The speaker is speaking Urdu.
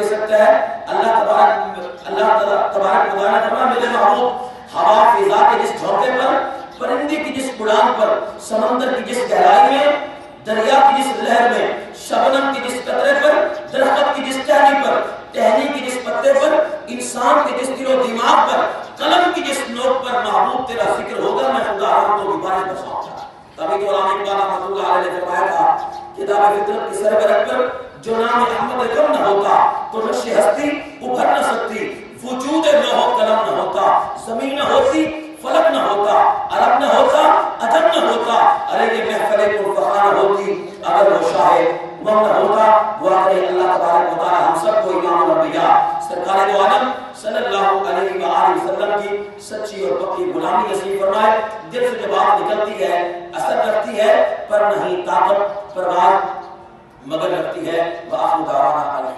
سکتا ہے؟ اللہ تبارک و تعالیٰ نے فرمایا میرے محبوب ہوا فضا کے جس جھونکے پر، پرندے کی جس اڑان پر، سمندر کی جس گہرائی میں، دریا کی جس لہر میں، شبنم کی جس قطرے پر، درخت کی جس ٹہنی پر، ٹہنی کی جس پتے پر، انسان کے جس دل و دماغ پر، قلم کی جس نوک پر محبوب تیرا ذکر ہوگا، میں خدا ہوں تو بھی بارش برساؤں گا۔ تبھی تو علامہ اقبال رحمۃ اللہ علیہ نے فرمایا تھا کتاب فطرت کی سربرق پر جو نام احمد کم نہ ہوتا تو نقش ہستی ابھر نہ سکتی، وجود لوح و قلم نہ ہوتا، زمین نہ ہوتی، فلک نہ ہوتا، عرب نہ ہوتا، عجم نہ ہوتا، ارے یہ محفل پرفخر نہ ہوتی اگر وہ شاہ امم نہ ہوتا۔ دعا کریں اللہ تبارک و تعالی ہم سب کو امام الانبیاء سرکار دو عالم صلی اللہ علیہ وآلہ وسلم کی سچی اور پکی غلامی نصیب فرمائے۔ دل سے جو بات نکلتی ہے اثر رکھتی ہے، پر نہیں طاقت پرواز مگر رکھتی ہے۔ وآخر دعوانا